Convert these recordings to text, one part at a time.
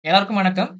எல்லாருக்கும் வணக்கம்.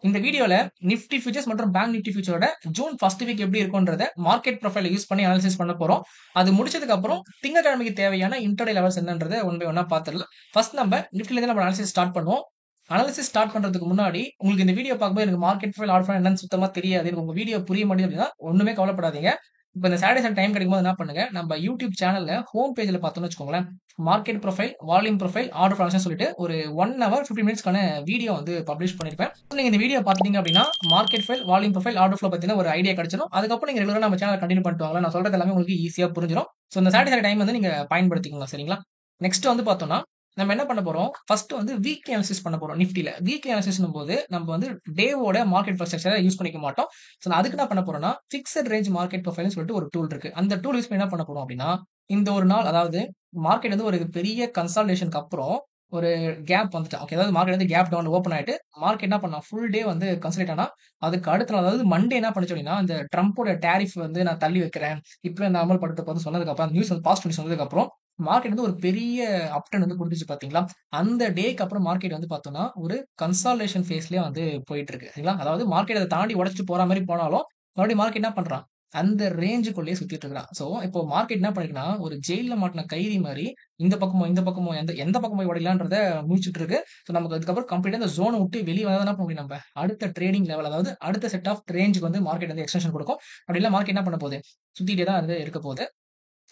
இந்த வீடியோல நிஃப்டி ஃபியூச்சர்ஸ் மற்றும் பேங்க் நிஃப்டி ஃபியூச்சரோட ஜூன் ஃபர்ஸ்ட் வீக் எப்படி இருக்கும்ன்றத மார்க்கெட் ப்ரொஃபைல யூஸ் பண்ணி அனாலிசிஸ் பண்ண போறோம். அது முடிச்சதுக்கு அப்புறம் திங்கட்கிழமைக்கு தேவையான இன்டர்டே லெவல்ஸ் என்னன்றத ஒன் பை ஒன்னா பார்த்துடலாம். ஃபர்ஸ்ட் நம்ம நிஃப்டில இருந்து நம்ம அனாலிசிஸ் ஸ்டார்ட் பண்ணுவோம். அனாலிசிஸ் ஸ்டார்ட் பண்றதுக்கு முன்னாடி உங்களுக்கு இந்த வீடியோ பார்க்கும்போது எனக்கு மார்க்கெட் ப்ரொஃபைல் ஆர்டர் என்னன்னு சுத்தமா தெரியாது, எனக்கு உங்க வீடியோ புரிய மாட்டேங்குது அப்படின்னா ஒண்ணுமே கவலைப்படாதீங்க. இப்போ இந்த சாட்டர்டே சண்டே டைம் கிடைக்கும்போது என்ன பண்ணுங்க, நம்ம யூடியூப் சேனல்ல ஹோம் பேஜ்ல பார்த்தோம்னு வச்சுக்கோங்களேன், market profile, volume profile, order formation சொல்லிட்டு ஒரு 1 ஹவர் 15 மினிட்ஸ்க்கான வீடியோ வந்து பப்ளிஷ் பண்ணிருப்பேன். நீங்க இந்த வீடியோ பார்த்துட்டீங்க அப்படின்னா market file, volume profile, order flow பத்தின ஒரு ஐடியா கிடைச்சிடும். அதுக்கப்புறம் நீங்க ரெகுலரா நம்ம சேனல் கண்டினியூ பண்ணிட்டு வாங்க. நான் சொல்றது எல்லாமே உங்களுக்கு ஈஸியா புரிஞ்சிடும். ஸோ இந்த சாட்டர்டே டைம் வந்து நீங்க பயன்படுத்திக்கோங்க, சரிங்களா? நெக்ஸ்ட் வந்து பார்த்தோம்னா நம்ம என்ன பண்ண போறோம், ஃபர்ஸ்ட் வந்து வீக்லி அனாலிசிஸ் பண்ண போறோம். நிஃப்டில வீக்லி அனாலிசிஸ் போது நம்ம வந்து டேவோட மார்க்கெட் ஸ்ட்ரக்சரை யூஸ் பண்ணிக்க மாட்டோம். ஸோ நான் அதுக்கு என்ன பண்ண போறேன்னா, ஃபிக்ஸட் ரேஞ்ச் மார்க்கெட் ப்ரொஃபைல்னு சொல்லிட்டு ஒரு டூல் இருக்கு. அந்த டூல் யூஸ் பண்ணி என்ன பண்ண போறோம் அப்படின்னா, இந்த ஒரு நாள் அதாவது மார்க்கெட் வந்து ஒரு பெரிய கன்சாலிடேஷனுக்கு அப்புறம் ஒரு கேப் வந்துட்டா, ஓகே, அதாவது மார்க்கெட் வந்து கேப் டவுன் ஓப்பன் ஆயிட்டு மார்க்கெட் என்ன பண்ணா, ஃபுல் டே வந்து கன்சல்டேட் ஆனா அதுக்கு அடுத்த நாள் அதாவது மண்டே என்ன பண்ணுச்சு அப்படின்னா, இந்த ட்ரம்போட டேரிஃப் வந்து நான் தள்ளி வைக்கிறேன், இப்போ இந்த அமல்படுத்த போது சொன்னதுக்கு அப்புறம் நியூஸ் வந்து பாசிட்டிவ் நியூஸ் வந்ததுக்கு அப்புறம் மார்க்கெட் வந்து ஒரு பெரிய அப்டர்ன் வந்து கொடுத்துச்சு பாத்தீங்களா. அந்த டேக்கு அப்புறம் மார்க்கெட் வந்து பார்த்தோம்னா ஒரு கன்சாலிடேஷன் ஃபேஸ்லயே வந்து போயிட்டு இருக்கு, சரிங்களா? அதாவது மார்க்கெட் அதை தாண்டி உடைச்சிட்டு போற மாதிரி போனாலும் மறுபடியும் மார்க்கெட் என்ன பண்றான், அந்த ரேஞ்சுக்குள்ளேயே சுத்திட்டு இருக்கான். சோ இப்போ மார்க்கெட் என்ன பண்ணிருக்குன்னா, ஒரு ஜெயில மாட்டின கைதி மாதிரி இந்த பக்கமோ இந்த பக்கமோ எந்த எந்த பக்கம் போய் உடையலான்றத முடிச்சிட்டு இருக்கு. ஸோ நமக்கு அதுக்கப்புறம் கம்ப்ளீட்டா இந்த ஜோனை விட்டு வெளியே வந்தா என்ன பண்ண முடியும், நம்ம அடுத்த ட்ரேடிங் லெவல் அதாவது அடுத்த செட் ஆஃப் ரேஞ்சுக்கு வந்து மார்க்கெட் வந்து எக்ஸ்டென்ஷன் கொடுக்கும். அப்படி இல்லை மார்க்கெட் என்ன பண்ண போகுது, சுத்திட்டே தான் வந்து இருக்க போகுது.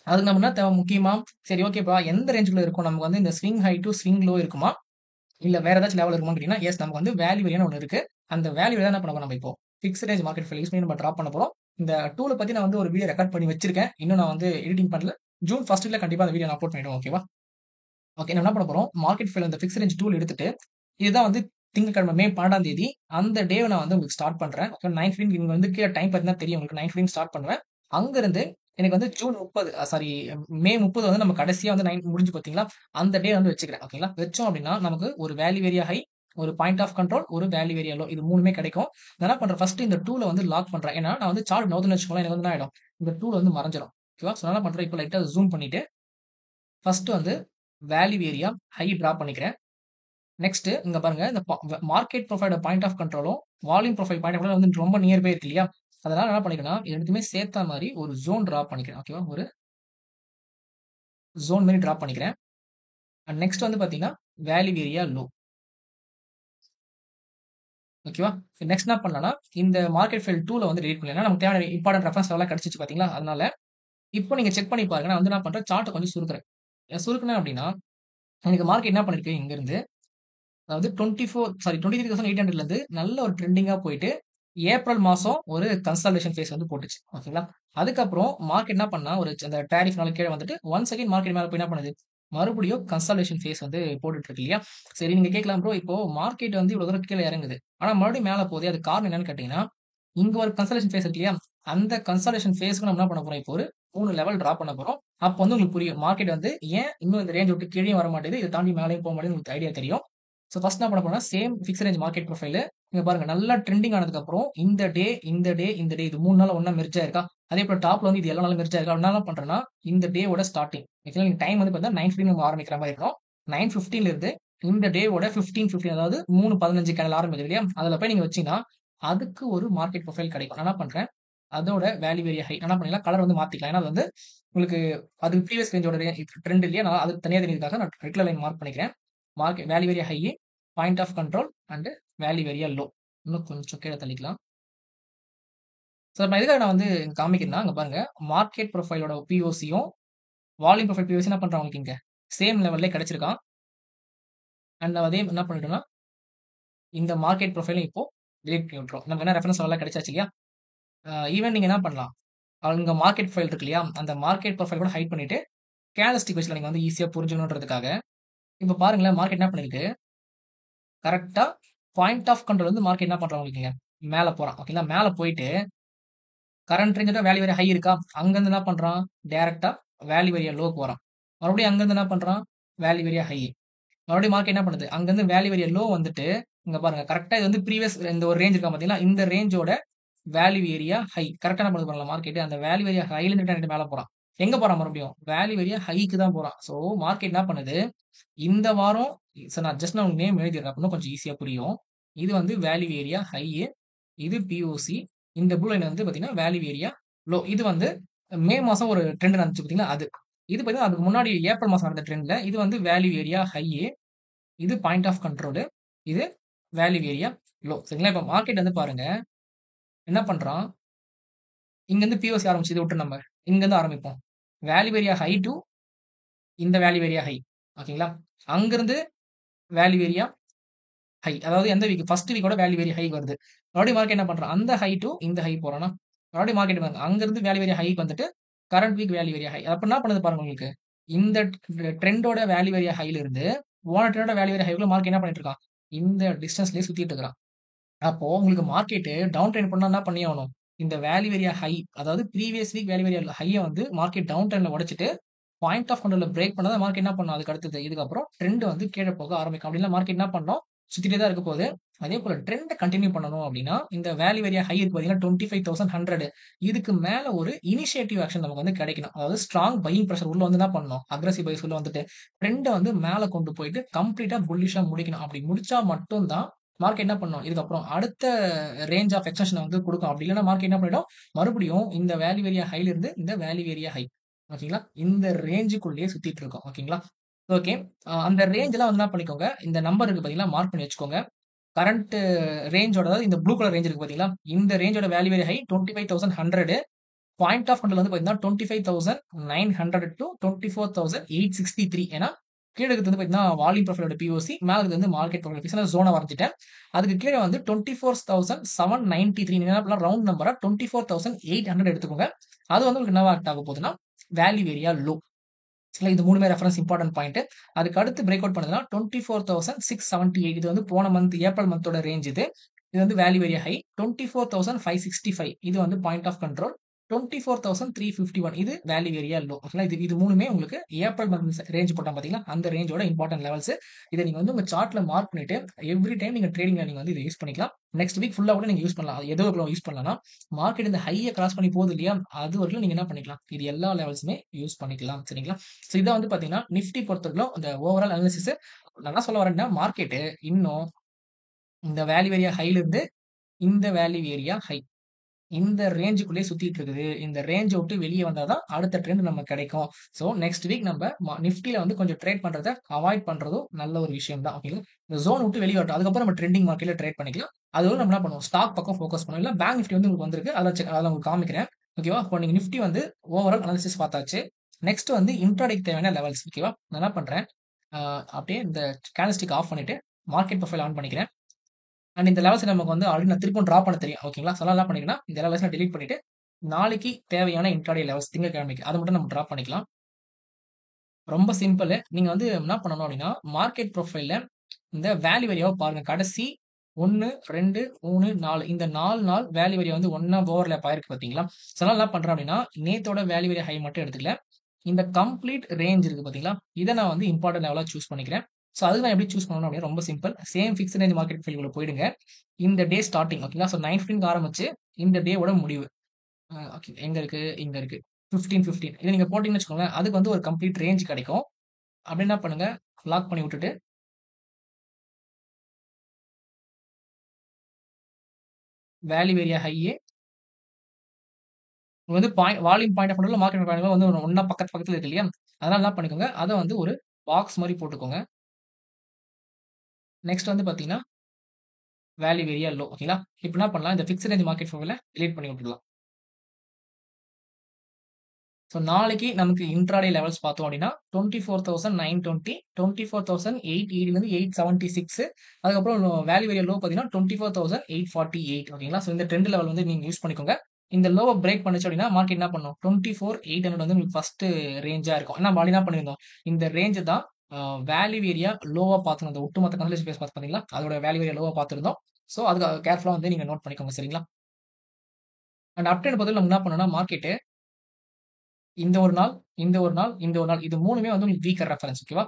அதுக்கு நம்ம என்ன தேவை முக்கியமா, சரி ஓகேப்பா எந்த ரேஞ்சுக்குள்ள இருக்கும், நமக்கு வந்து இந்த swing high to swing low இருக்குமா, இல்ல வேற ஏதாச்சும் லெவல் இருக்குமான்னு கேட்டீங்கன்னா, எஸ் நமக்கு வந்து வேல்யூ ஏரியான்னு ஒன்று இருக்கு. அந்த வேல்யூ தான் என்ன பண்ண போறோம், நம்ம இப்போ fix range market file use பண்ணி நம்ம டிராப் பண்ண போறோம். இந்த டூலை பத்தி நான் வந்து ஒரு வீடியோ ரெக்கார்ட் பண்ணி வச்சிருக்கேன். இன்னும் நான் வந்து எடிட்டிங் பண்ணல. ஜூன் ஃபர்ஸ்ட் வீக்ல கண்டிப்பா அந்த வீடியோ நான் அப்லோட் பண்ணிடுவோம். ஓகேவா? ஓகே, நம்ம என்ன பண்ண போறோம், மார்க்கெட் ஃபைல் அந்த ஃபிக்ஸ் ரேஞ்ச் டூல் எடுத்துட்டு இதுதான் வந்து திங்கட்கிழமை மே 12ஆம் தேதி அந்த டேவை நான் வந்து உங்களுக்கு ஸ்டார்ட் பண்றேன். ஓகே, 9:15 இங்க வந்து கீழே டைம் பார்த்தீங்கன்னா தெரியும் உங்களுக்கு, 9:15 ஸ்டார்ட் பண்ணுவேன். அங்கிருந்து எனக்கு வந்து ஜூன் 30 சாரி மே 30 வந்து நம்ம கடைசியா வந்து 9 முடிஞ்சு பார்த்தீங்களா, அந்த டே வந்து வச்சுக்கிறேன். ஓகேங்களா? வச்சோம் அப்படின்னா நமக்கு ஒரு வேல்யூ ஏரியா ஹை, ஒரு பாயிண்ட் ஆஃப் கண்ட்ரோல், ஒரு வேல்யூ ஏரியா லோ, இது மூணுமே கிடைக்கும். நான் என்ன பண்றேன், ஃபர்ஸ்ட் இந்த டூல வந்து லாக் பண்றேன். ஏன்னா நான் வந்து சார்ட் நவுத்துன்னு வச்சுக்கோங்களேன், எனக்கு வந்து என்ன ஆயிடும், இந்த டூல் வந்து மறைஞ்சிடும். ஓகேவா? ஸோ என்ன பண்றேன், இப்போ லைட்டா ஜூம் பண்ணிட்டு ஃபர்ஸ்ட் வந்து வேல்யூ ஏரியா ஹை டிரா பண்ணிக்கிறேன். நெக்ஸ்ட் இங்க பாருங்க, இந்த மார்க்கெட் ப்ரொஃபைலோட பாயிண்ட் ஆஃப் கண்ட்ரோலும் volume profile point of control வந்து ரொம்ப நியர் பை இருக்கு இல்லையா, அதனால என்ன பண்ணிக்கிறேன்னா ரெண்டுமே சேர்த்த மாதிரி ஒரு ஜோன் டிரா பண்ணிக்கிறேன். ஓகேவா? ஒரு ஜோன் மாதிரி டிரா பண்ணிக்கிறேன். அண்ட் நெக்ஸ்ட் வந்து பாத்தீங்கன்னா வேல்யூ ஏரியா லோ. ஓகேவா? நெக்ஸ்ட் என்ன பண்ணலாம்னா இந்த மார்க்கெட் ஃபைல் டூல வந்து டெலிட் பண்ணலாம். நமக்கு தேவையான இம்பார்ட்டன்ட் ரெஃபரன்ஸ் எல்லாம் கிடைச்சிச்சு பாத்தீங்களா, அதனால இப்போ நீங்க செக் பண்ணி பாருங்க. நான் வந்து என்ன பண்றேன், சார்ட் கொஞ்சம் சுருக்குறேன். சுருக்குனேன் அப்படின்னா எனக்கு மார்க்கெட் என்ன பண்ணிருக்கு, இங்க இருந்து அதாவது 23,800ல இருந்து நல்ல ஒரு ட்ரெண்டிங்கா போயிட்டு ஏப்ரல் மாசம் ஒரு கன்சாலிடேஷன் ஃபேஸ் வந்து போட்டுச்சு. ஓகேங்களா? அதுக்கப்புறம் மார்க்கெட் என்ன பண்ணா, ஒரு அந்த டாரிஃப்னால கீழ வந்துட்டு ஒன்ஸ் அகைன் மார்க்கெட் மேல போய் என்ன பண்ணுது, மறுபடியும் கன்சாலிடேஷன் ஃபேஸ் வந்து போட்டுட்டு இருக்கு இல்லையா? சரி நீங்க கேட்கலாம் ப்ரோ, இப்போ மார்க்கெட் வந்து இவ்வளவு தூரம் கீழ இறங்குது, ஆனா மறுபடியும் மேல போகுதே, அது காரணம் என்னன்னு கேட்டீங்கன்னா, இங்க ஒரு கன்சாலிடேஷன் ஃபேஸ் இருக்கு இல்லையா, அந்த கன்சாலிடேஷன் ஃபேஸ்க்கு நம்ம என்ன பண்ண போறோம், இப்போ ஒரு 3 லெவல் டிரா பண்ண போறோம். அப்போ வந்து உங்களுக்கு புரியும் மார்க்கெட் வந்து ஏன் இன்னும் இந்த ரேஞ்ச் விட்டு கீழே வர மாட்டேங்குது, இதை தாண்டி மேலேயும் போக மாட்டேங்குது, உங்களுக்கு ஐடியா தெரியும். ஸோ ஃபர்ஸ்ட் என்ன பண்ண போறோம்னா, same fix range market profile இங்க பாருங்க, நல்லா ட்ரெண்டிங் ஆனதுக்கு அப்புறம் இந்த டே இந்த டே இந்த டே இது 3 நாள் ஒண்ணா மெர்ஜ் ஆயிருக்கா, அதே போல டாப்ல வந்து இது எல்லா நாளும் மெர்ஜ் ஆயிருக்கா. அதனால என்ன பண்றேன்னா, இந்த டேவோட ஸ்டார்டிங் ஆக்சுவலா நீங்க டைம் வந்து பார்த்தா 9:15 நம்ம ஆரம்பிக்கிற மாதிரி இருக்கும். 9:15ல இருந்து இந்த டேவோட 15:15 அதாவது 3:15 கேனல் ஆரம்பிக்குது இல்லையா, அதுல போய் நீங்க வச்சீங்கன்னா அதுக்கு ஒரு மார்க்கெட் ப்ரொஃபைல் கிடைக்கும். நான் என்ன பண்றேன், அதோட வேல்யூ ஏரியா ஹை என்ன பண்ணிக்கலாம், கலர் வந்து மாத்திக்கலாம். ஏன்னா அது வந்து உங்களுக்கு அது ப்ரீவியஸ் ரேஞ்சோட ட்ரெண்ட் இல்லையா, நான் அது தனியா தெரியுதுக்காக நான் ரெகுலர் லைன் மார்க் பண்ணிக்கிறேன். Market value area high, point of control and value area low. இன்னும் கொஞ்சம் கீழே தள்ளிக்கலாம். ஸோ நான் எதுக்காக நான் வந்து காமிக்கிறேன்னா, அங்க பாருங்க மார்க்கெட் ப்ரொஃபைலோட பிஓசியும் வால்யூம் ப்ரொஃபைல் பிஓசி என்ன பண்றான் உங்களுக்கு இங்க சேம் லெவல்லே கிடைச்சிருக்கான். அண்ட் அதே என்ன பண்ணிட்டோம்னா இந்த மார்க்கெட் ப்ரொஃபைலும் இப்போ டிலீட் பண்ணி விட்டுரும். நமக்கு என்ன ரெஃபரன்ஸ் எல்லாம் கிடைச்சாச்சு இல்லையா. ஈவன் நீங்க என்ன பண்ணலாம், அங்க மார்க்கெட் ப்ரொஃபைல் இருக்கு இல்லையா, அந்த மார்க்கெட் ப்ரொஃபைல் கூட ஹைட் பண்ணிட்டு கேண்டல்ஸ்டிக் வச்சுல நீங்க வந்து ஈஸியா புரிஞ்சுக்கணுன்றதுக்காக இப்போ பாருங்களேன், மார்க்கெட் என்ன பண்ணிருக்கு, கரெக்டா பாயிண்ட் ஆஃப் கண்ட்ரோல் வந்து மார்க்கெட் என்ன பண்றான் உங்களுக்கு இங்க மேல போறான். ஓகேங்களா? மேல போயிட்டு கரண்ட் ரேஞ்சோட வேல்யூ ஏரியா ஹை இருக்கா, அங்கிருந்து என்ன பண்றான், டைரக்டா வேல்யூ ஏரியா லோக்கு வரான். மறுபடியும் அங்கிருந்து என்ன பண்றான், வேல்யூ ஏரியா ஹை. மறுபடியும் மார்க்கெட் என்ன பண்ணுது, அங்கிருந்து வேல்யூ ஏரியா லோ வந்துட்டு இங்க பாருங்க கரெக்டா இது வந்து ப்ரீவியஸ் இந்த ஒரு ரேஞ்ச் இருக்கா பாத்தீங்களா, இந்த ரேஞ்சோட வேல்யூ ஏரியா ஹை. கரெக்ட்டா என்ன பண்ணுது பாருங்களேன் மார்க்கெட். அந்த வேல்யூ ஏரியா ஹைல இருந்து மேல போறான். எங்க போறான் மறுபடியும்? வேல்யூ ஏரியா ஹைக்கு தான் போறான். சோ மார்க்கெட் என்ன பண்ணுது? இந்த வாரம் நான் உங்களுக்கு நேம் எழுதிடுறேன். அப்ப இன்னும் கொஞ்சம் ஈஸியா புரியும். இது வந்து வேல்யூ ஏரியா ஹை. இது பிஓசி. இந்த ப்ளூ லைன் வந்து பார்த்தீங்கன்னா, வேல்யூ ஏரியா லோ. இது வந்து மே மாசம் ஒரு ட்ரெண்ட் நடந்துச்சு பார்த்தீங்களா? அது. இது பார்த்தீங்கன்னா, அதுக்கு முன்னாடி ஏப்ரல் மாசம் நடந்த ட்ரெண்ட்ல இது வந்து வேல்யூ ஏரியா ஹை. இது பாயிண்ட் ஆஃப் கண்ட்ரோல். இது வேல்யூ ஏரியா லோ. சரிங்களா? இப்ப மார்க்கெட் வந்து பாருங்க, என்ன பண்றான்? இங்கருந்து பிஓசி ஆரம்பிச்சு இத விட்டு நம்ம இங்கருந்து ஆரம்பிப்போம். வேல்யூ ஏரியா ஹை டூ இந்த வேல்யூ ஏரியா ஹை. ஓகேங்களா? அங்கிருந்து வேல்யூ ஏரியா ஹை. அதாவது எந்த வீக்? ஃபர்ஸ்ட் வீக்கோட வேல்யூ ஏரியா ஹைக்கு வருது. மறுபடியும் மார்க்கெட் என்ன பண்றான்? அந்த ஹை டூ இந்த ஹை போறானா? மறுபடியும் மார்க்கெட் பாருங்க. அங்கிருந்து வேல்யூ ஏரியா ஹைக்கு வந்துட்டு current week value area high. அப்ப என்ன பண்ணுது பாருங்க உங்களுக்கு. இந்த ட்ரெண்டோட வேல்யூ ஏரியா ஹைல இருந்து போன ட்ரெண்டோட வேல்யூ ஏரியா ஹைக்குள்ள மார்க்கெட் என்ன பண்ணிட்டு இருக்கான்? இந்த டிஸ்டன்ஸ்லயே சுத்திட்டு இருக்கிறான். அப்போ உங்களுக்கு மார்க்கெட் டவுன் ட்ரெண்ட் பண்ணா என்ன பண்ணி ஆகணும்? இந்த வேல்யூ ஏரியா ஹை, அதாவது ப்ரீவியஸ் வீக் வேல்யூ ஏரியா ஹைய வந்து மார்க்கெட் டவுன் ட்ரெண்ட்ல உடைச்சிட்டு பாயிண்ட் ஆஃப் கண்ட்ரோல்ல பிரேக் பண்ணா தான் மார்க்கெட் என்ன பண்ணும்? அதுக்கு அடுத்தது இதுக்கப்புறம் ட்ரெண்ட் வந்து கீழ போக ஆரம்பிக்கும். அப்படின்னா மார்க்கெட் என்ன பண்ணணும்? சுத்திட்டே தான் இருக்க போகுது. அதே போல ட்ரெண்ட கன்டின்யூ பண்ணணும் அப்படின்னா, இந்த வேல்யூ ஏரியா ஹை இருக்கு பார்த்தீங்கன்னா, 25,100 இதுக்கு மேல ஒரு இனிஷியேட்டிவ் ஆக்ஷன் நமக்கு வந்து கிடைக்கணும். அதாவது ஸ்ட்ராங் பையிங் பிரஷர் உள்ள வந்து என்ன பண்ணணும்? அக்ரெசிவ் பைஸ் உள்ள வந்துட்டு ட்ரெண்ட வந்து மேல கொண்டு போயிட்டு கம்ப்ளீட்டா புல்லிஷா முடிக்கணும். அப்படி முடிச்சா மட்டும் தான் மார்க்கெட் என்ன பண்ணும்? இதுக்கப்புறம் அடுத்த ரேஞ்ச் ஆஃப் எக்ஸ்டென்ஷன் வந்து குடுக்கும். அப்படி இல்லன்னா மார்க்கெட் என்ன பண்ணிடும்? மறுபடியும் இந்த வேல்யூ ஏரியா ஹைல இருந்து இந்த வேல்யூ ஏரியா ஹை. ஓகேங்களா? இந்த ரேஞ்சுக்குள்ளேயே சுத்திட்டு இருக்கோம். ஓகேங்களா? ஓகே. அந்த ரேஞ்ச்லாம் வந்து என்ன பண்ணிக்கோங்க, இந்த நம்பர் இருக்கு பார்த்தீங்களா? மார்க் பண்ணி வச்சுக்கோங்க. கரண்ட் ரேஞ்சோட அதாவது இந்த ப்ளூ கலர் ரேஞ்ச் இருக்கு பார்த்தீங்களா? இந்த ரேஞ்சோட value very high 25,100. Point of control வந்து பார்த்தீங்கன்னா 25,900 to 24,863. ஏன்னா கீழ இருக்கிறது வந்து பார்த்தீங்கன்னா வால்யூம் ப்ரொஃபைலோட பிஓசி, மேல இருக்கிறது வந்து மார்க்கெட் ப்ரொஃபைல் பிசினஸ் ஜோனா வரைஞ்சிட்டேன். அதுக்கு கீழ வந்து 24,793 நீங்க என்ன பண்ணலாம் ரவுண்ட் நம்பரா 24,800 எடுத்துக்கோங்க. அது வந்து உங்களுக்கு என்னவா ஆக்ட் ஆக போகுதுன்னா, வேல்யூ ஏரியா லோ. சரிங்களா? இது 3மே ரெஃபரன்ஸ் இம்பார்ட்டன்ட் பாயிண்ட். அதுக்கு அடுத்து பிரேக் அவுட் பண்ணதுன்னா 24,678 இது வந்து போன மந்த் ஏப்ரல் மந்தோட ரேஞ்ச் இது. இது வந்து வேல்யூ ஏரியா ஹை. 24,565 இது வந்து பாயிண்ட் ஆஃப் கண்ட்ரோல். 24,351 இது வேல்யூ ஏரியா லோ. ஓகேங்களா? இது இது 3மே உங்களுக்கு ஏப்ரல் மந்த் ரேஞ்ச் போட்டோம் பார்த்தீங்களா? அந்த ரேஞ்சோட இம்பார்ட்டன்ட் லெவல்ஸ். இத நீங்க வந்து உங்க சார்ட்ல மார்க் பண்ணிட்டு எவ்ரி டைம் நீங்க ட்ரேடிங்ல நீங்க வந்து இத யூஸ் பண்ணிக்கலாம். நெக்ஸ்ட் வீக் ஃபுல்லா கூட நீங்க யூஸ் பண்ணலாம். அது எதுல யூஸ் பண்ணலாம்னா, மார்க்கெட் இந்த ஹைய கிராஸ் பண்ணி போகுது இல்லையா? அது வரைக்கும் நீங்க என்ன பண்ணிக்கலாம்? இது எல்லா லெவல்ஸுமே யூஸ் பண்ணிக்கலாம். சரிங்களா? சோ இதான் வந்து பார்த்தீங்கன்னா, நிஃப்டி பொறுத்தவரைக்கும் அந்த ஓவரால் அனாலிசிஸ். நான் என்ன சொல்ல வரேன்னா, மார்க்கெட் இன்னும் இந்த வேல்யூ ஏரியா ஹைல இருந்து இந்த வேல்யூ ஏரியா ஹை. இந்த ரேஞ்சுக்குள்ளேயே சுத்திட்டு இருக்குது. இந்த ரேஞ்ச விட்டு வெளிய வந்தா தான் அடுத்த ட்ரெண்ட் நமக்கு கிடைக்கும். சோ நெக்ஸ்ட் வீக் நம்ம நிஃப்டில வந்து கொஞ்சம் ட்ரேட் பண்றத அவாய்ட் பண்றதும் நல்ல ஒரு விஷயம் தான். ஓகேங்களா? இந்த ஜோன் விட்டு வெளிய வரட்டும். அதுக்கப்புறம் நம்ம ட்ரெண்டிங் மார்க்கெட்ல ட்ரேட் பண்ணிக்கலாம். அதுவரை நம்ம என்ன பண்ணுவோம்? ஸ்டாக் பக்கம் ஃபோக்கஸ் பண்ணுவோம். இல்ல பேங்க் நிஃப்டி வந்து உங்களுக்கு வந்திருக்கு. அத உங்களுக்கு காமிக்கிறேன். ஓகேவா? இப்போ நீங்க நிஃப்டி வந்து ஓவரால் அனாலிசிஸ் பார்த்தாச்சு. நெக்ஸ்ட் வந்து இன்ட்ராடேக்கு தேவையான லெவல்ஸ். ஓகேவா? நான் என்ன பண்றேன்? அ அப்படியே இந்த கேண்டில்ஸ்டிக் ஆஃப் பண்ணிட்டு மார்க்கெட் ப்ரொஃபைல் ஆன் பண்ணிக்கிறேன். அண்ட் இந்த லெவல்ஸ் நமக்கு வந்து ஆல்ரெடி நான் திருப்பும் டிரா பண்ண தெரியும். ஓகேங்களா? ஸோ அதனால என்ன பண்ணிக்கிறேன்னா, இந்த லெவல்ஸ் நான் டெலீட் பண்ணிட்டு, நாளைக்கு தேவையான இன்ட்ராடே லெவல்ஸ் திங்கட்கிழமைக்கு அத மட்டும் நம்ம டிரா பண்ணிக்கலாம். ரொம்ப சிம்பிள். நீங்க வந்து என்ன பண்ணணும் அப்டின்னா, மார்க்கெட் ப்ரொஃபைல்ல இந்த வேல்யூ ஏரியாவ பாருங்க. கடைசி 1, 2, 3, 4 இந்த 4 நாள் வேல்யூ ஏரியா வந்து ஒண்ணா ஓவர்லேப் ஆயிருக்கு பார்த்தீங்களா? ஸோ அதனால என்ன பண்றேன் அப்டின்னா, நேத்தோட வேல்யூ ஏரியா ஹை மட்டும் எடுத்துக்கல. இந்த கம்ப்ளீட் ரேஞ்ச் இருக்கு பார்த்தீங்களா? இத நான் வந்து இம்பார்ட்டன்ட் லெவலா சூஸ் பண்ணிக்கிறேன். ஸோ அதுக்கு நான் எப்படி சூஸ் பண்ணணும் அப்டின்னா ரொம்ப simple. Same fixed range market ப்ரொஃபைல்குள்ள போயிடுங்க. இந்த டே ஸ்டார்ட்டிங் ஓகேங்களா? ஸோ 9:15 ஆரம்பிச்சு இந்த டேவோட முடிவு. ஓகே. எங்க இருக்கு? இங்க இருக்கு. 15:15 இத நீங்க போட்டீங்கன்னு வச்சுக்கோங்களேன், அதுக்கு வந்து ஒரு கம்ப்ளீட் ரேஞ்ச் கிடைக்கும். அப்படி என்ன பண்ணுங்க, லாக் பண்ணி விட்டுட்டு, வேல்யூ ஏரியா ஹையு வந்து வால்யூம் பாயிண்ட் ஆஃப் வியூல மார்க்கெட் பாயிண்ட் வந்து ஒண்ணா பக்கத்து பக்கத்துல இருக்கு இல்லையா? அதனால என்ன பண்ணிக்கோங்க, அத வந்து ஒரு பாக்ஸ் மாரி போட்டுக்கோங்க. நெக்ஸ்ட் வந்து பார்த்தீங்கன்னா, வேல்யூ ஏரியா லோ ஓகேங்களா? இப்ப என்ன பண்ணலாம், இந்த பிக்ஸ்ட் ரேஞ்ச் மார்க்கெட் ப்ரொஃபைல டிலீட் பண்ணி விட்டுடலாம். ஸோ நாளைக்கு நமக்கு இன்ட்ராடே லெவல்ஸ் பார்த்தோம் அப்படின்னா 24,920 24,880 876 அதுக்கப்புறம் வேல்யூ ஏரியா லோ பார்த்தீங்கன்னா 24,848 ஓகேங்களா? ஸோ இந்த ட்ரெண்ட் லெவல் வந்து நீங்க யூஸ் பண்ணிக்கோங்க. இந்த லோவ பிரேக் பண்ணுச்சு அப்படின்னா மார்க்கெட் என்ன பண்ணும் 24,800 வந்து உங்களுக்கு ஃபர்ஸ்ட் ரேஞ்சா இருக்கும். ஏன்னா நம்ம ஆல்ரெடி என்ன பண்ணியிருந்தோம் இந்த ரேஞ்ச் தான் வேல்யூ ஏரியா லோவா பார்த்துருந்தோம். அந்த ஒட்டுமொத்த கன்சல்டேஷன் பேஸ் பார்த்து பார்த்தீங்களா? அதோட வேல்யூ ஏரியா லோவா பார்த்துருந்தோம். ஸோ அதுக்கு கேர்ஃபுல்லா வந்து நீங்க நோட் பண்ணிக்கோங்க சரிங்களா? அண்ட் அப் ட்ரெண்ட் பொறுத்தவரை நம்ம என்ன பண்ணணும்னா மார்க்கெட் இந்த ஒரு நாள், இந்த ஒரு நாள், இந்த ஒரு நாள். இது 3மே வந்து உங்களுக்கு வீக்கர் ரெஃபரன்ஸ் ஓகேவா?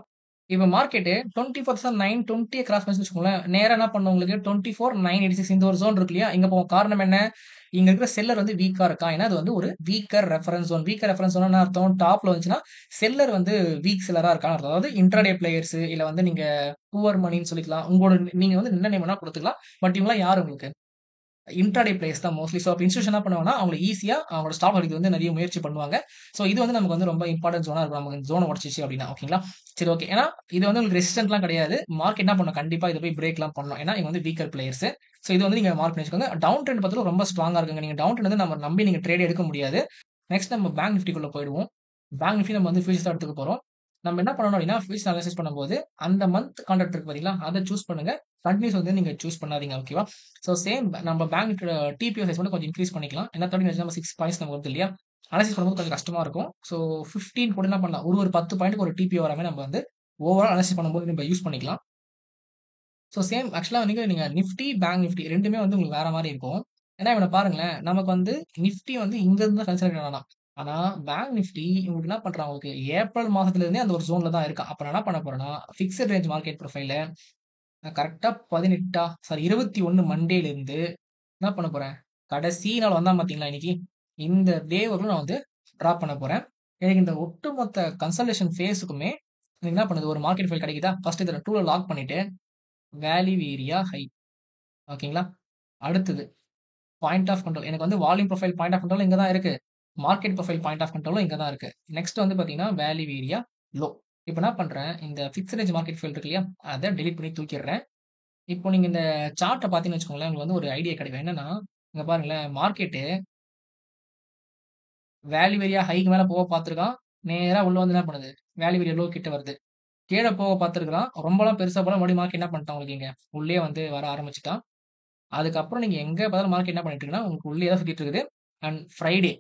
இப்ப மார்க்கெட்டு 24,920 கிராஸ் பண்ணுச்சுன்னு வச்சுக்கோங்களேன். நேரா என்ன பண்ணும் உங்களுக்கு 24,986 இந்த ஒரு ஜோன் இருக்கு இல்லையா? இங்க போகும். காரணம் என்ன? இங்க இருக்கிற செல்லர் வந்து வீக்கா இருக்கான். ஏன்னா, அது வந்து ஒரு weaker reference zone. Weaker reference ஜோன்னா என்ன அர்த்தம்? டாப்ல வந்துச்சுன்னா, செல்லர் வந்து வீக் செல்லரா இருக்கான்னு அர்த்தம். அதாவது இன்ட்ராடே பிளேயர்ஸ் இல்ல வந்து நீங்க புவர் மணின்னு சொல்லிக்கலாம். உங்களோட நீங்க வந்து என்ன நேம் வேணா குடுத்துக்கலாம். பட் இவங்கலாம் யாரு உங்களுக்கு? இன்ட்ராடே பிளேயர்ஸ் தான் மோஸ்ட்லி. ஸோ, அப்ப இன்ஸ்டிடியூஷன் என்ன பண்ணுவாங்கன்னா, அவங்கள ஈஸியா அவங்களோட ஸ்டாக் மார்க்கெட் வந்து நெறைய முயற்சி பண்ணுவாங்க. ஸோ, இது வந்து நமக்கு வந்து ரொம்ப இம்பார்டன்ட் ஜோனா இருக்கும். நமக்கு இந்த ஜோன உடைச்சுச்சு அப்டின்னா, ஓகேங்களா? சரி ஓகே. ஏன்னா, இது வந்து உங்களுக்கு ரெசிஸ்டன்ட்லாம் கிடையாது. மார்க்கெட் என்ன பண்ணும்? கண்டிப்பா இத போய் பிரேக்லாம் பண்ணும். ஏன்னா, இவங்க வந்து வீக்கர் பிளேயர்ஸ். ஸோ, இது வந்து நீங்க மார்க் பண்ணி வச்சுக்கோங்க. டவுன் ட்ரெண்ட் பொறுத்தவரைக்கும் ரொம்ப ஸ்ட்ராங்கா இருக்குங்க. நீங்க டவுன் ட்ரெண்ட் வந்து நம்ம நம்பி நீங்க ட்ரேட் எடுக்க முடியாது. நெக்ஸ்ட் நம்ம பேங்க் நிஃப்டிக்குள்ள போயிடுவோம். பேங்க் நிஃப்டி நம்ம வந்து ஃபியூச்சர்ஸ் தான் எடுத்துக்க போறோம். நம்ம என்ன பண்ணணும் அப்டின்னா, ஃபியூச்சர் அனலைசிஸ் பண்ணும்போது, அந்த மந்த் கான்ட்ராக்ட் இருக்கு பார்த்தீங்களா? அத சூஸ் பண்ணுங்க. கன்டினியூஸ் வந்து நீங்க சூஸ் பண்ணாதீங்க. ஓகேவா? ஸோ சேம் நம்ம பேங்க் நிஃப்டியோட டிபிஓ சைஸ் மட்டும் கொஞ்சம் இன்கிரீஸ் பண்ணிக்கலாம். ஏன்னா 13 நம்ம 6 பாயிண்ட்ஸ் நமக்கு வருது இல்லையா? அனலைசிஸ் பண்ணும்போது கொஞ்சம் கஷ்டமா இருக்கும். ஸோ 15 கூட என்ன பண்ணலாம்? ஒரு 10 பாயிண்ட்க்கு ஒரு டிபிஓ வர மாரி நம்ம வந்து ஓவரால் அனலைசிஸ் பண்ணும்போது நம்ம யூஸ் பண்ணிக்கலாம். ஸோ சேம் ஆக்சுவலா வந்து நீங்க நிஃப்டி, பேங்க் நிஃப்டி 2மே வந்து உங்களுக்கு வேற மாரி இருக்கும். ஏன்னா இவன பாருங்களேன், நமக்கு வந்து நிஃப்டி வந்து இங்க இருந்து தான் கன்சிடர் ஆனான். ஆனா பேங்க் நிஃப்டி உங்களுக்கு என்ன பண்றான் உங்களுக்கு ஏப்ரல் மாசத்துல இருந்தே அந்த ஒரு ஜோன்ல தான் இருக்கான். அப்ப நான் என்ன பண்ண போறேன்னா, பிக்ஸட் ரேஞ்ச் மார்க்கெட் ப்ரொஃபைல்ல நான் கரெக்ட்டா 18 சாரி 21 மண்டேல இருந்து என்ன பண்ண போறேன், கடைசி நாள் வந்தான் பார்த்தீங்களா இன்னைக்கு, இந்த டே வரைக்கும் நான் வந்து டிராப் பண்ண போறேன். எனக்கு இந்த ஒட்டுமொத்த கன்சல்டேஷன் ஃபேஸுக்குமே எனக்கு என்ன பண்ணுது, ஒரு மார்க்கெட் ஃபைல் கிடைக்குதா? ஃபர்ஸ்ட் இத டூல லாக் பண்ணிட்டு, வேல்யூ ஏரியா ஹை ஓகேங்களா? அடுத்தது பாயிண்ட் ஆஃப் கண்ட்ரோல். எனக்கு வந்து volume profile point of control இங்க தான் இருக்கு. மார்க்கெட் ப்ரொஃபைல் பாயிண்ட் ஆஃப் கண்ட்ரோலும் இங்க தான் இருக்கு. நெக்ஸ்ட் வந்து பார்த்தீங்கன்னா, வேல்யூ ஏரியா லோ. இப்ப என்ன பண்றேன், இந்த பிக்ஸ்ட் ரேஞ்ச் மார்க்கெட் ஃபீல்ட் இருக்கு இல்லையா? அத டெலீட் பண்ணி தூக்கிடுறேன். இப்போ நீங்க இந்த சார்ட்ட பார்த்தீங்கன்னு வச்சுக்கோங்களேன், உங்களுக்கு வந்து ஒரு ஐடியா கிடைக்கும். என்னன்னா, இங்க பாருங்களேன் மார்க்கெட்டு வேல்யூ ஏரியா ஹைக்கு மேல போக பார்த்துருக்கான். நேரா உள்ள வந்து என்ன பண்ணுது, வேல்யூ ஏரியா லோ கிட்ட வருது. கீழ போக பார்த்துருக்கான். ரொம்பலாம் பெருசா போல மறுபடியும் மார்க்கெட் என்ன பண்ணிட்டான் உங்களுக்கு இங்க, உள்ளயே வந்து வர ஆரம்பிச்சுட்டான். அதுக்கப்புறம் நீங்க எங்க பார்த்தாலும் மார்க்கெட் என்ன பண்ணிட்டு இருக்குன்னா, உங்களுக்கு உள்ளேயே தான் சுத்திட்டு இருக்குது. அண்ட் ஃப்ரைடே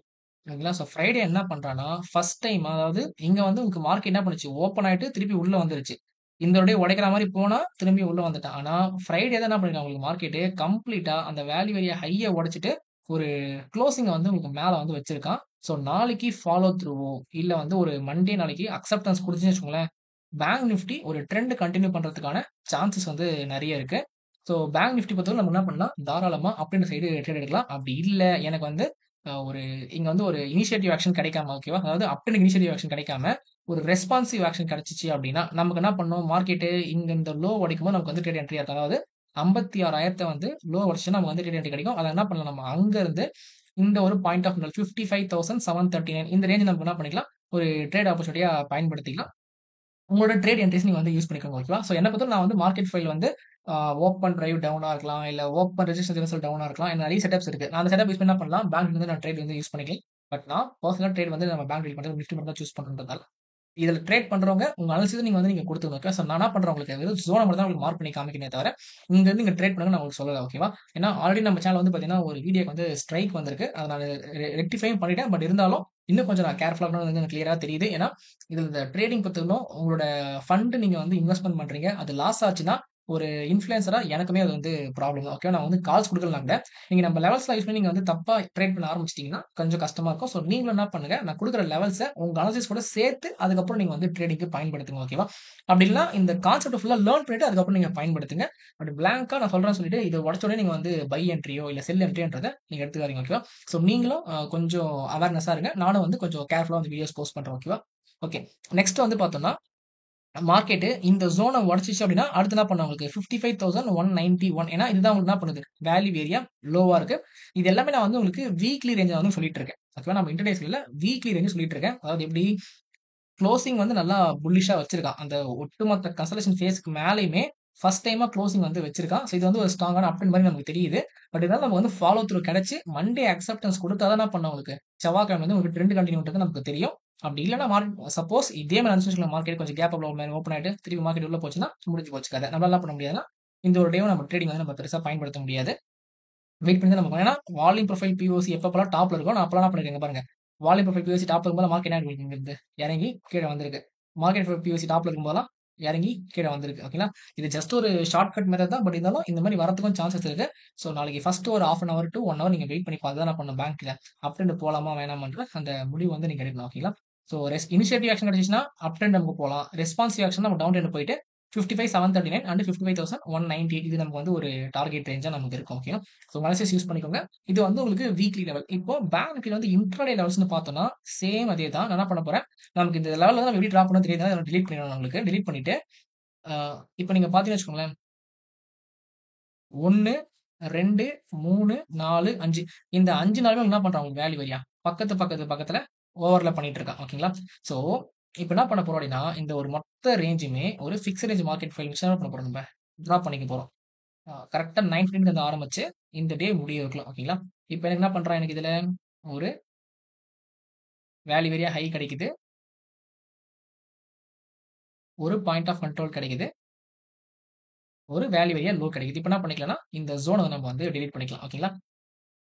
ஓகேங்களா? ஸோ ஃப்ரைடே என்ன பண்றான்னா, ஃபர்ஸ்ட் டைம் அதாவது இங்க வந்து உங்களுக்கு மார்க்கெட் என்ன பண்ணுச்சு, ஓப்பன் ஆயிட்டு திருப்பி உள்ள வந்துருச்சு. இந்த தடவை உடைக்கிற மாரி போனா, திரும்பி உள்ள வந்துட்டான். ஆனா ஃப்ரைடே தான் என்ன பண்ணிருக்கான் உங்களுக்கு மார்க்கெட்டு கம்ப்ளீட்டா அந்த வேல்யூ ஏரியா ஹைய உடைச்சுட்டு, ஒரு குளோசிங்க வந்து உங்களுக்கு மேல வந்து வச்சிருக்கான். ஸோ நாளைக்கு ஃபாலோ த்ரூவோ, இல்ல வந்து ஒரு மண்டே நாளைக்கு அக்செப்டன்ஸ் குடுத்துச்சுன்னு வச்சுக்கோங்களேன், பேங்க் நிஃப்டி ஒரு ட்ரெண்ட் கன்டின்யூ பண்றதுக்கான சான்சஸ் வந்து நெறைய இருக்கு. ஸோ பேங்க் நிஃப்டி பொறுத்தவரை நம்ம என்ன பண்ணலாம், தாராளமா அப் அண்ட் சைடு ட்ரேட் எடுக்கலாம். அப்படி இல்ல எனக்கு வந்து ஒரு இங்க வந்து ஒரு இனிஷியேட்டிவ் ஆக்ஷன் கிடைக்காம ஓகேவா? அதாவது அப்டூ இனிஷியேட்டிவ் ஆக்ஷன் கிடைக்காம, ஒரு ரெஸ்பான்சிவ் ஆக்ஷன் கிடைச்சுச்சு அப்படின்னா, நமக்கு என்ன பண்ணணும், மார்க்கெட்டு இங்க இந்த லோ உடைக்கும்போது நமக்கு வந்து ட்ரேட் என்ட்ரியா இருக்கும். அதாவது 56,000 வந்து லோ உடைச்சுச்சுன்னா நமக்கு வந்து ட்ரேட் என்ட்ரி கிடைக்கும். அத என்ன பண்ணலாம் நம்ம அங்க இருந்து இந்த ஒரு பாயிண்ட் ஆஃப் 55,739 இந்த ரேஞ்ச் நமக்கு என்ன பண்ணிக்கலாம், ஒரு ட்ரேட் ஆப்பர்ச்சுனிட்டியா பயன்படுத்திக்கலாம். உங்களோட ட்ரேட் என்ட்ரீஸ் நீங்க வந்து யூஸ் பண்ணிக்கோங்க ஓகேவா? ஸோ என்ன பொறுத்தவரை நான் வந்து மார்க்கெட் ஃபைல் வந்து ஓப்பன் டிரைவ் டவுனா இருக்கலாம். இல்ல ஓப்பன் ரெசிஸ்டன்ஸ் ரிவர்சல் டவுனா இருக்கலாம். எனக்கு நெறைய செட்டப்ஸ் இருக்கு. நான் அந்த செட்டப் யூஸ் பண்ணி என்ன பண்ணலாம், பேங்க்ல இருந்து நான் ட்ரேட் வந்து யூஸ் பண்ணிக்கலாம். பட் நான் பெர்சனலா ட்ரேட் வந்து நம்ம பேங்க் டீல் பண்றது நிஃப்டி மட்டும் தான் சூஸ் பண்றதுனால இதுல ட்ரேட் பண்றவங்க உங்க அனாலிசிஸ் நீங்க குடுத்துருங்க. ஓகே. ஸோ நான் என்ன பண்றேன் உங்களுக்கு வெறும் ஜோன மட்டும் தான் உங்களுக்கு மார்க் பண்ணி காமிக்கிறேனே தவிர, இங்க இருந்து நீங்க ட்ரேட் பண்ணுங்க நான் உங்களுக்கு சொல்லல. ஓகேவா? ஏன்னா ஆல்ரெடி நம்ம சேனல் வந்து பார்த்தீங்கன்னா, ஒரு வீடியோக்கு வந்து ஸ்ட்ரைக் வந்திருக்கு. அத நான் ரெக்டிஃபையும் பண்ணிட்டேன். பட் இருந்தாலும் இன்னும் கொஞ்சம் நான் கேர்ஃபுல்லா இருக்கணும்னு வந்து எனக்கு கிளியரா தெரியுது. ஏன்னா, இதுல இந்த ட்ரேடிங் பொறுத்தவரைக்கும் உங்களோட ஃபண்ட் நீங்க வந்து இன்வெஸ்ட்மென்ட் பண்றீங்க. அது லாஸ் ஆச்சுன்னா, ஒரு இன்ஃப்ளூயன்சரா எனக்குமே அது வந்து ப்ராப்ளம் தான். ஓகேவா? நான் வந்து கால்ஸ் குடுக்கலனா கூட, நீங்க நம்ம லெவல்ஸ்லாம் யூஸ் பண்ணி நீங்க வந்து தப்பா ட்ரேட் பண்ண ஆரம்பிச்சுட்டீங்கன்னா, கொஞ்சம் கஷ்டமா இருக்கும். ஸோ நீங்களும் என்ன பண்ணுங்க, நான் குடுக்குற லெவல்ஸ உங்க அனாலிசிஸ் கூட சேர்த்து அதுக்கப்புறம் நீங்க வந்து ட்ரேடிங்க்கு பயன்படுத்துங்க. ஓகேவா? அப்படி இல்லன்னா இந்த கான்செப்ட்ட ஃபுல்லா லேர்ன் பண்ணிட்டு அதுக்கப்புறம் நீங்க பயன்படுத்துங்க. பட் பிளாங்க்கா நான் சொல்றேன்னு சொல்லிட்டு இத உடைச்ச உடனே நீங்க வந்து பை என்ட்ரியோ, இல்ல செல் என்ட்ரியோன்றத நீங்க எடுத்துக்காதீங்க. ஓகேவா? ஸோ நீங்களும் கொஞ்சம் அவேர்னஸா இருங்க. நானும் வந்து கொஞ்சம் கேர்ஃபுல்லா வந்து வீடியோஸ் போஸ்ட் பண்றேன். ஓகேவா? ஓகே. நெக்ஸ்ட் வந்து பார்த்தோம்னா மார்க்கெட்டு இந்த ஜோன உடைச்சுச்சு அப்படின்னா, அடுத்து என்ன பண்ணும் உங்களுக்கு 55,191 ஏன்னா இதுதான் உங்களுக்கு என்ன பண்ணுது, வேல்யூ ஏரியா லோவா இருக்கு. இது எல்லாமே நான் வந்து உங்களுக்கு வீக்லி ரேஞ்ச வந்து சொல்லிட்டு இருக்கேன். ஓகேவா? நம்ம இன்டர்டே சொல்லல, வீக்லி ரேஞ்ச் சொல்லிட்டு இருக்கேன். அதாவது எப்படி குளோசிங் வந்து நல்லா புல்லிஷா வச்சிருக்கான். அந்த ஒட்டுமொத்த கன்சல்டேஷன் ஃபேஸ்க்கு மேலயுமே ஃபர்ஸ்ட் டைமா குளோசிங் வந்து வச்சிருக்கான். ஸோ இது வந்து ஒரு ஸ்ட்ராங்கான அப்ட்ரெண்ட் மாரி நமக்கு தெரியுது. பட் இருந்தாலும் நம்ம வந்து ஃபாலோ த்ரூ கிடைச்சு மண்டே அக்செப்டன்ஸ் குடுத்தா தான் என்ன பண்ணும் உங்களுக்கு, செவ்வாய்க்கிழமை வந்து உங்களுக்கு ட்ரெண்ட் கன்டின்யூ பண்றது நமக்கு தெரியும். அப்படி இல்லன்னா சப்போஸ் இதே மாரி அனுசரிச்சுக்கலாம் மார்க்கெட் கொஞ்சம் கேப் அப்ல ஓப்பன் ஆயிட்டு திருப்பி மார்க்கெட் உள்ள போச்சுன்னா முடிஞ்சு போச்சு கதை. நம்மளால என்ன பண்ண முடியாதுன்னா, இந்த ஒரு டேவும் நம்ம ட்ரேடிங் வந்து நம்ம பெருசா பயன்படுத்த முடியாது. வெயிட் பண்ணி தான் நம்ம ஏன்னா வால்யூம் ப்ரொஃபைல் பிஓசி எப்பப்பலாம் டாப்ல இருக்கோ, நான் அப்பலாம் என்ன பண்ணிருக்கேன் பாருங்க. வால்யூம் ப்ரொஃபைல் பிஓசி டாப்ல இருக்கும்போது மார்க்கெட் என்ன ஆயிருக்கு இங்கிருந்து இறங்கி கீழ வந்திருக்கு. மார்க்கெட் பிஓசி டாப்ல இருக்கும்போதெல்லாம் இறங்கி கீழ வந்திருக்கு. ஓகேங்களா? இது ஜஸ்ட் ஒரு ஷார்ட் கட் மெத்தட் தான். பட் இருந்தாலும் இந்த மாரி வரதுக்கும் சான்சஸ் இருக்கு. ஸோ நாளைக்கு ஃபர்ஸ்ட் ஒரு 1/2 அன் ஹவர் டூ 1 ஹவர் நீங்க வெயிட் பண்ணி பார்த்து தான் நான் பண்ணணும் பேங்க்ல. அப்ட்ரெண்ட் போலாமா வேணாமான்ற அந்த முடிவு வந்து நீங்க எடுக்கணும். ஓகேங்களா? ஸோ இனிஷியேட்டிவ் ஆக்ஷன் கிடைச்சிச்சுன்னா அப் ட்ரெண்ட் நமக்கு போகலாம். ரெஸ்பான்சிவ் ஆக்ஷன் நம்ம டவுன் ட்ரெண்ட் போயிட்டு 55,739 அண்ட் 55,198 இது நமக்கு வந்து ஒரு டார்கெட் ரேஞ்சா நமக்கு இருக்கும். ஓகே. ஸோ அனாலிசிஸ் யூஸ் பண்ணிக்கோங்க. இது வந்து உங்களுக்கு வீக்லி லெவல். இப்போ பேங்க் நிஃப்டில வந்து இன்ட்ராடே லெவல்ஸ்னு பார்த்தோம்னா சேம் அதே தான். நான் என்ன பண்ண போறேன், நமக்கு இந்த லெவலில் தான் நம்ம எப்படி ட்ராப் பண்ண தெரியுது, அதை டிலீட் பண்ணிடணும். உங்களுக்கு டிலீட் பண்ணிட்டு இப்போ நீங்க பார்த்தீங்கன்னு வச்சுக்கோங்களேன், 1, 2, 3, 4, 5 இந்த 5 நாளுமே என்ன பண்றான் உங்களுக்கு வேல்யூ வரியா பக்கத்துல ஓவர்ல பண்ணிட்டு இருக்கான். ஓகேங்களா. ஸோ இப்போ என்ன பண்ண போறோம் அப்படின்னா, இந்த ஒரு மொத்த ரேஞ்சுமே ஒரு ஃபிக்ஸ்ட் ரேஞ்ச் மார்க்கெட் ஃபைல் வச்சு என்ன பண்ண போறோம், நம்ம ட்ராப் பண்ணிக்க போறோம். கரெக்டா 19 இருந்து ஆரம்பிச்சு இந்த டே முடிய வைக்கலாம். ஓகேங்களா. இப்போ எனக்கு என்ன பண்றான், எனக்கு இதுல ஒரு வேல்யூ வரியா ஹை கிடைக்குது, ஒரு பாயிண்ட் ஆஃப் கண்ட்ரோல் கிடைக்குது, ஒரு வேல்யூ வரியா லோ கிடைக்குது. இப்போ என்ன பண்ணிக்கலாம்னா இந்த ஜோனை நம்ம வந்து டிலீட் பண்ணிக்கலாம். ஓகேங்களா.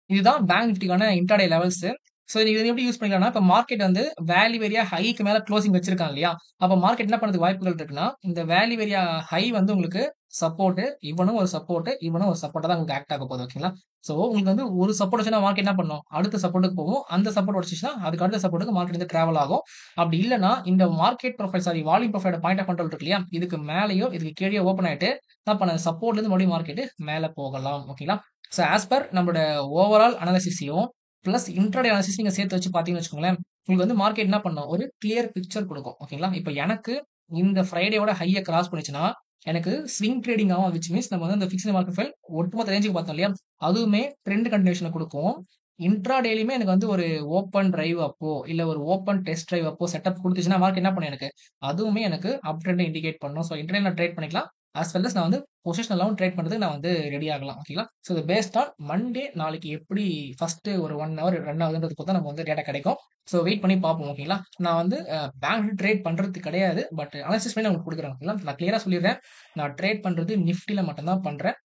இதுதான் பேங்க் நிஃப்டிக்கான இன்ட்ராடே லெவல்ஸ். ஸோ நீங்க இதை எப்படி யூஸ் பண்ணிக்கலாம்னா, இப்போ மார்க்கெட் வந்து வேல்யூ ஏரியா ஹைக்கு மேல க்ளோசிங் வச்சிருக்காங்க இல்லையா? அப்போ மார்க்கெட் என்ன பண்ணுறதுக்கு வாய்ப்புகள் இருக்குன்னா, இந்த வேல்யூ ஏரியா ஹை வந்து உங்களுக்கு சப்போர்ட், இவனும் ஒரு சப்போர்ட், இவனும் ஒரு சப்போர்ட்டா தான் உங்களுக்கு ஆக்ட் ஆக போகுது. ஓகேங்களா. ஸோ உங்களுக்கு வந்து ஒரு சப்போர்ட் வச்சுன்னா மார்க்கெட் என்ன பண்ணும், அடுத்த சப்போர்ட்டுக்கு போகும். அந்த சப்போர்ட் உடச்சிச்சுன்னா அதுக்கு அடுத்த சப்போர்ட்டுக்கு மார்க்கெட் வந்து டிராவல் ஆகும். அப்படி இல்லைன்னா இந்த market profile sorry volume profile point of control இருக்கு இல்லையா, இதுக்கு மேலேயோ இதுக்கு கீழே ஓப்பன் ஆயிட்டு என்ன பண்ண சப்போர்ட்ல இருந்து மறுபடியும் மார்க்கெட் மேலே போகலாம். ஓகேங்களா. ஸோ ஆஸ் பர் நம்மளோட ஓவரால் அனாலிசிஸையும் பிளஸ் இன்ட்ராடே அனாலிசிஸ் நீங்க சேர்த்து வச்சு பார்த்தீங்கன்னு வச்சுக்கோங்களேன், உங்களுக்கு வந்து மார்க்கெட் என்ன பண்ணும், ஒரு கிளியர் பிக்சர் கொடுக்கும். ஓகேங்களா. இப்போ எனக்கு இந்த ஃப்ரைடேவோட ஹையை கிராஸ் பண்ணுச்சுன்னா எனக்கு ஸ்விங் ட்ரேடிங் ஆகும். விச் மீன்ஸ் நம்ம வந்து அந்த ஃபிக்ஸ்ட் மார்க்கெட் ஃபைல் ஒட்டுமொத்த ரேஞ்சுக்கு பார்த்தோம் இல்லையா, அதுவுமே ட்ரெண்ட் கண்டினியூஷனை கொடுக்கும். இன்ட்ராடேலையுமே எனக்கு வந்து ஒரு ஓப்பன் டிரைவ் அப்போ இல்ல ஒரு ஓப்பன் டெஸ்ட் டிரைவ் அப்போ செட்டப் கொடுத்துச்சுன்னா மார்க்கெட் என்ன பண்ணும், எனக்கு அதுவுமே எனக்கு அப் ட்ரெண்ட் இண்டிகேட் பண்ணும். ஸோ இன்ட்ராடே நான் ட்ரேட் பண்ணிக்கலாம். as well as நான் வந்து பொசிஷனலாவும் ட்ரேட் பண்றதுக்கு நான் வந்து ரெடி ஆகலாம். ஓகேங்களா. ஸோ இது பேஸ்ட் ஆன் மண்டே நாளைக்கு எப்படி ஃபர்ஸ்ட் ஒரு 1 ஹவர் ரன் ஆகுதுன்றது பொறுத்து நம்ம வந்து டேட்டா கிடைக்கும். ஸோ வெயிட் பண்ணி பார்ப்போம். ஓகேங்களா. நான் வந்து பேங்க் ட்ரேட் பண்றது கிடையாது, பட் அனாலிசிஸ் பண்ணி நான் உங்களுக்கு கொடுக்குறேன். ஓகேங்களா. நான் கிளியரா சொல்லிடுறேன், நான் ட்ரேட் பண்றது நிஃப்டில மட்டும் தான் பண்றேன்,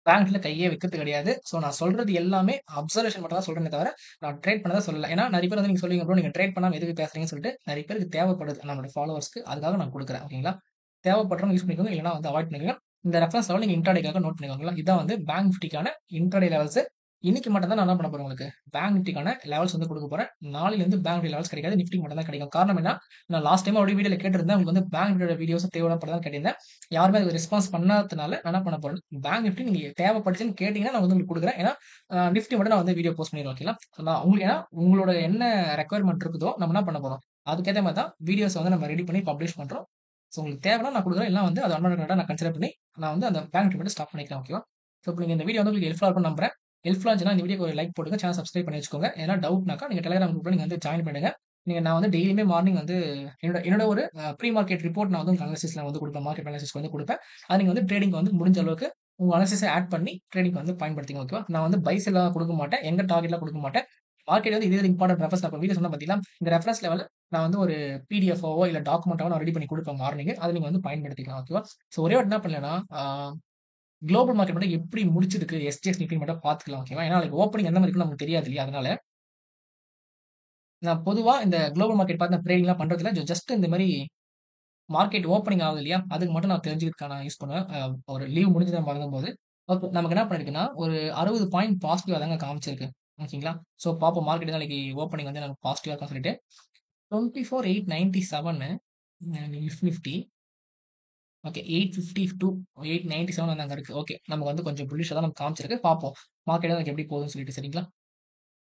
பேங்க்ல கையே வைக்கிறது கிடையாது. ஸோ நான் சொல்றது எல்லாமே அப்சர்வேஷன் மட்டும் தான் சொல்றேனே தவிர நான் ட்ரேட் பண்ணதா சொல்லல. ஏன்னா நிறைய பேர் வந்து நீங்க சொல்லுவீங்க ப்ரோ, நீங்க ட்ரேட் பண்ணாம எதுக்கு பேசுறீங்கன்னு சொல்லிட்டு நிறைய பேருக்கு தேவைப்படுது நம்மளோட ஃபாலோவர்ஸ்க்கு, அதுக்காக நான் கொடுக்குறேன். ஓகேங்களா. தேவைப்படுறவங்க யூஸ் பண்ணிக்கோங்க, இல்லைன்னா வந்து அவாய்ட் பண்ணிக்கோங்க. இந்த ரெஃபரன்ஸ் லெவல் நீங்க இன்ட்ராடேக்காக நோட் பண்ணிக்கோங்களா. இதான் வந்து பேங்க் நிஃப்டிக்கான இன்ட்ராடே லெவல்ஸ். இன்னைக்கு மட்டும் தான் நான் என்ன பண்ண போறேன், உங்களுக்கு பேங்க் நிஃப்டிக்கான லெவல்ஸ் வந்து கொடுக்க போறேன். நாளைல இருந்து பேங்க் நிஃப்டி லெவல்ஸ் கிடைக்காது, நிஃப்டி மட்டும் தான் கிடைக்கும். காரணம் என்ன, நான் லாஸ்ட் டைம் ஒரு வீடியோல கேட்டிருந்தேன், உங்களுக்கு வந்து பேங்க் நிஃப்டியோட வீடியோஸ் தேவைப்படுதான் கேட்டிருந்தேன். யாருமே அதுக்கு ரெஸ்பான்ஸ் பண்ணாததுனால நான் என்ன பண்ண போறேன், பேங்க் நிஃப்டி நீங்க தேவைப்படுச்சுன்னு கேட்டீங்கன்னா நான் வந்து உங்களுக்கு கொடுக்குறேன். ஏன்னா நிஃப்டி மட்டும் நான் வந்து வீடியோ போஸ்ட் பண்ணிடுவேன். ஓகேங்களா. நான் உங்களுக்கு ஏன்னா உங்களோட என்ன ரெக்குயர்மெண்ட் இருக்குதோ நம்ம என்ன பண்ண போறோம், அதுக்கேற்ற மாதிரி தான் வீடியோஸ் வந்து நம்ம ரெடி பண்ணி பப்ளிஷ் பண்றோம். ஸோ உங்களுக்கு தேவைன்னா நான் கொடுக்குறேன், எல்லாம் வந்து அது அன்வான்டா நான் கன்சிடர் பண்ணி நான் வந்து அந்த பேங்க் நிஃப்டி மட்டும் ஸ்டாப் பண்ணிக்கிறேன். ஓகேவா. ஸோ இப்போ நீங்க இந்த வீடியோ வந்து உங்களுக்கு ஹெல்ப்ஃபுல்லா இருக்கும்னு நம்புறேன். ஹெல்ப்ஃபுல்லா இருந்துச்சுன்னா இந்த வீடியோக்கு ஒரு லைக் போட்டுங்க, சேனல் சப்ஸ்கிரைப் பண்ணி வச்சுக்கோங்க. ஏன்னா டவுட்னாக்கா நீங்க டெலிகிராம் குரூப்ல நீங்க வந்து ஜாயின் பண்ணுங்க. நான் வந்து டெய்லியுமே மார்னிங் வந்து என்னோட ஒரு ப்ரீ மார்க்கெட் ரிப்போர்ட் நான் வந்து உங்களுக்கு அனாலிசிஸ்ல வந்து கொடுப்பேன், மார்க்கெட் அனாலிசிஸ் வந்து கொடுப்பேன். அது நீங்க வந்து ட்ரேடிங் வந்து முடிஞ்ச அளவுக்கு உங்க அனாலிசிஸை ஆட் பண்ணி ட்ரேடிங் வந்து பயன்படுத்திங்க. ஓகேவா. நான் வந்து பைஸ் எல்லாம் கொடுக்க மாட்டேன், எங்க டார்கெட்லாம் கொடுக்க மாட்டேன். மார்க்கெட் வந்து இது இம்பார்ட்டன்ட் ரெஃபரன்ஸ் நான் வீடியோ சொன்ன பார்த்தீங்களா, இந்த ரெஃபரன்ஸ் லெவல் நான் வந்து ஒரு பிடிஎஃப்ஓ இல்ல டாக்குமெண்டாவோ நான் ரெடி பண்ணி கொடுப்பேன் மார்னிங். அதை நீங்க வந்து பயன்படுத்திக்கலாம். ஓகேவா. ஸோ ஒரே வாட்டி என்ன பண்ணலன்னா குளோபல் மார்க்கெட் மட்டும் எப்படி முடிச்சிருக்கு எஸ்டிஎக்ஸ் நிஃப்டி மட்டும் பார்த்துக்கலாம். ஓகேவா. ஏன்னா நாளைக்கு ஓப்பனிங் எந்த மாதிரி இருக்குன்னு நமக்கு தெரியாது இல்லையா, அதனால நான் பொதுவா இந்த குளோபல் மார்க்கெட் பார்த்து ட்ரேடிங்லாம் பண்றதுல ஜஸ்ட் இந்த மாதிரி மார்க்கெட் ஓப்பனிங் ஆகுது இல்லையா, அதுக்கு மட்டும் நான் தெரிஞ்சுக்கிறதுக்கான யூஸ் பண்ணுவேன். ஒரு லீவ் முடிஞ்சு நம்ம வழங்கும்போது ஓகே நமக்கு என்ன பண்ணிருக்குன்னா ஒரு 60 பாயிண்ட் பாசிட்டிவா தாங்க காமிச்சிருக்கு. ஓகேங்களா. ஸோ பார்ப்போம் மார்க்கெட் நாளைக்கு ஓப்பனிங் வந்து நமக்கு பாசிட்டிவா இருக்கும்னு சொல்லிட்டு 24,897 நிஃப்டி. ஓகே 852 897 வந்து அங்க இருக்கு. ஓகே நமக்கு வந்து கொஞ்சம் புல்லிஷா தான் நமக்கு காமிச்சிருக்கு. பார்ப்போம் மார்க்கெட் எனக்கு எப்படி போகுதுன்னு சொல்லிட்டு. சரிங்களா.